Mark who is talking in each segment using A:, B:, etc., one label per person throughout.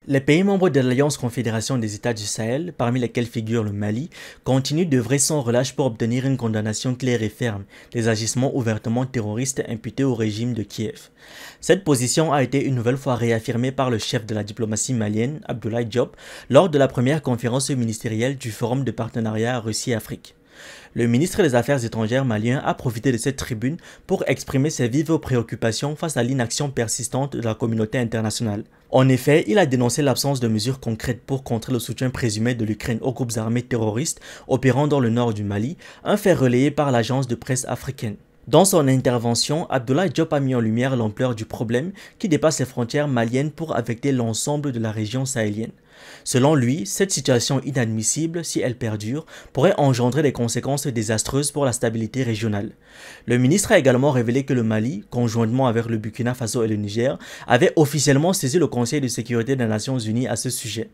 A: Les pays membres de l'Alliance Confédération des États du Sahel, parmi lesquels figure le Mali, continuent d'œuvrer sans relâche pour obtenir une condamnation claire et ferme des agissements ouvertement terroristes imputés au régime de Kiev. Cette position a été une nouvelle fois réaffirmée par le chef de la diplomatie malienne, Abdoulaye Diop, lors de la première conférence ministérielle du Forum de partenariat Russie-Afrique. Le ministre des Affaires étrangères malien a profité de cette tribune pour exprimer ses vives préoccupations face à l'inaction persistante de la communauté internationale. En effet, il a dénoncé l'absence de mesures concrètes pour contrer le soutien présumé de l'Ukraine aux groupes armés terroristes opérant dans le nord du Mali, un fait relayé par l'agence de presse africaine. Dans son intervention, Abdoulaye Diop a mis en lumière l'ampleur du problème qui dépasse les frontières maliennes pour affecter l'ensemble de la région sahélienne. Selon lui, cette situation inadmissible, si elle perdure, pourrait engendrer des conséquences désastreuses pour la stabilité régionale. Le ministre a également révélé que le Mali, conjointement avec le Burkina Faso et le Niger, avait officiellement saisi le Conseil de sécurité des Nations Unies à ce sujet.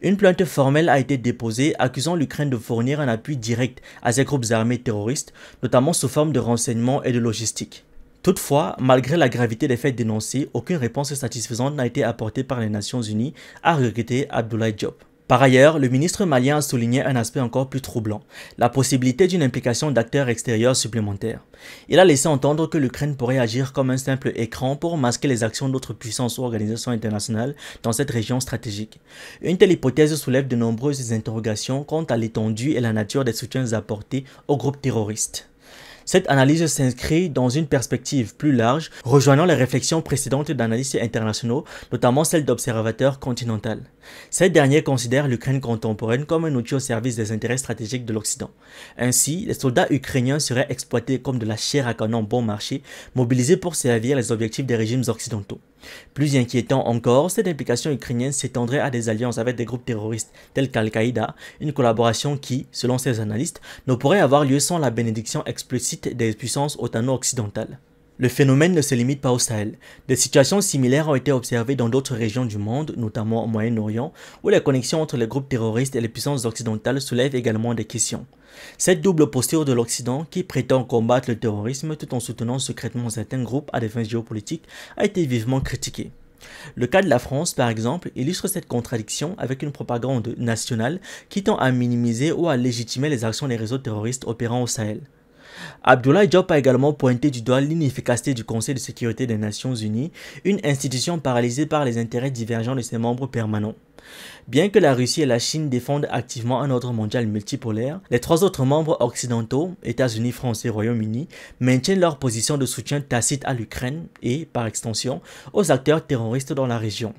A: Une plainte formelle a été déposée accusant l'Ukraine de fournir un appui direct à ces groupes armés terroristes, notamment sous forme de renseignements et de logistique. Toutefois, malgré la gravité des faits dénoncés, aucune réponse satisfaisante n'a été apportée par les Nations Unies, a regretté Abdoulaye Diop. Par ailleurs, le ministre malien a souligné un aspect encore plus troublant, la possibilité d'une implication d'acteurs extérieurs supplémentaires. Il a laissé entendre que l'Ukraine pourrait agir comme un simple écran pour masquer les actions d'autres puissances ou organisations internationales dans cette région stratégique. Une telle hypothèse soulève de nombreuses interrogations quant à l'étendue et la nature des soutiens apportés aux groupes terroristes. Cette analyse s'inscrit dans une perspective plus large, rejoignant les réflexions précédentes d'analystes internationaux, notamment celles d'observateurs continentaux. Ces derniers considèrent l'Ukraine contemporaine comme un outil au service des intérêts stratégiques de l'Occident. Ainsi, les soldats ukrainiens seraient exploités comme de la chair à canon bon marché, mobilisés pour servir les objectifs des régimes occidentaux. Plus inquiétant encore, cette implication ukrainienne s'étendrait à des alliances avec des groupes terroristes tels qu'Al-Qaïda, une collaboration qui, selon ces analystes, ne pourrait avoir lieu sans la bénédiction explicite des puissances otano-occidentales. Le phénomène ne se limite pas au Sahel. Des situations similaires ont été observées dans d'autres régions du monde, notamment au Moyen-Orient, où les connexions entre les groupes terroristes et les puissances occidentales soulèvent également des questions. Cette double posture de l'Occident, qui prétend combattre le terrorisme tout en soutenant secrètement certains groupes à des fins géopolitiques, a été vivement critiquée. Le cas de la France, par exemple, illustre cette contradiction avec une propagande nationale qui tend à minimiser ou à légitimer les actions des réseaux terroristes opérant au Sahel. Abdoulaye Diop a également pointé du doigt l'inefficacité du Conseil de sécurité des Nations Unies, une institution paralysée par les intérêts divergents de ses membres permanents. Bien que la Russie et la Chine défendent activement un ordre mondial multipolaire, les trois autres membres occidentaux, États-Unis, France et Royaume-Uni, maintiennent leur position de soutien tacite à l'Ukraine et, par extension, aux acteurs terroristes dans la région.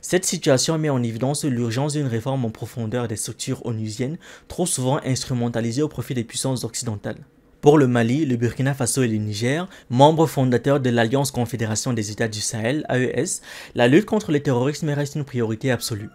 A: Cette situation met en évidence l'urgence d'une réforme en profondeur des structures onusiennes, trop souvent instrumentalisées au profit des puissances occidentales. Pour le Mali, le Burkina Faso et le Niger, membres fondateurs de l'Alliance Confédération des États du Sahel, AES, la lutte contre le terrorisme reste une priorité absolue.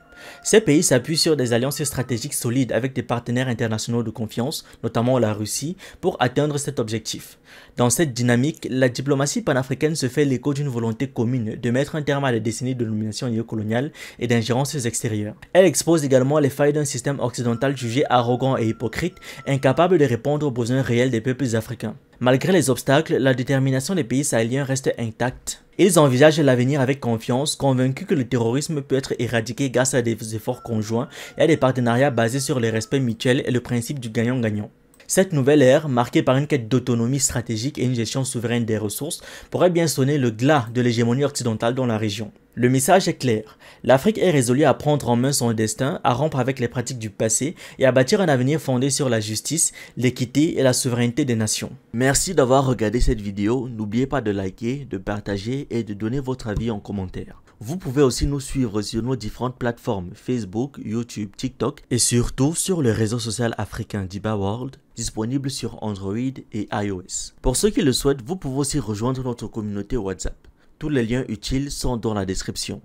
A: Ces pays s'appuient sur des alliances stratégiques solides avec des partenaires internationaux de confiance, notamment la Russie, pour atteindre cet objectif. Dans cette dynamique, la diplomatie panafricaine se fait l'écho d'une volonté commune de mettre un terme à des décennies de domination néocoloniale et d'ingérences extérieures. Elle expose également les failles d'un système occidental jugé arrogant et hypocrite, incapable de répondre aux besoins réels des peuples africains. Malgré les obstacles, la détermination des pays sahéliens reste intacte. Ils envisagent l'avenir avec confiance, convaincus que le terrorisme peut être éradiqué grâce à des efforts conjoints et à des partenariats basés sur le respect mutuel et le principe du gagnant-gagnant. Cette nouvelle ère, marquée par une quête d'autonomie stratégique et une gestion souveraine des ressources, pourrait bien sonner le glas de l'hégémonie occidentale dans la région. Le message est clair. L'Afrique est résolue à prendre en main son destin, à rompre avec les pratiques du passé et à bâtir un avenir fondé sur la justice, l'équité et la souveraineté des nations. Merci d'avoir regardé cette vidéo. N'oubliez pas de liker, de partager et de donner votre avis en commentaire. Vous pouvez aussi nous suivre sur nos différentes plateformes Facebook, YouTube, TikTok et surtout sur le réseau social africain Diba World, disponible sur Android et iOS. Pour ceux qui le souhaitent, vous pouvez aussi rejoindre notre communauté WhatsApp. Tous les liens utiles sont dans la description.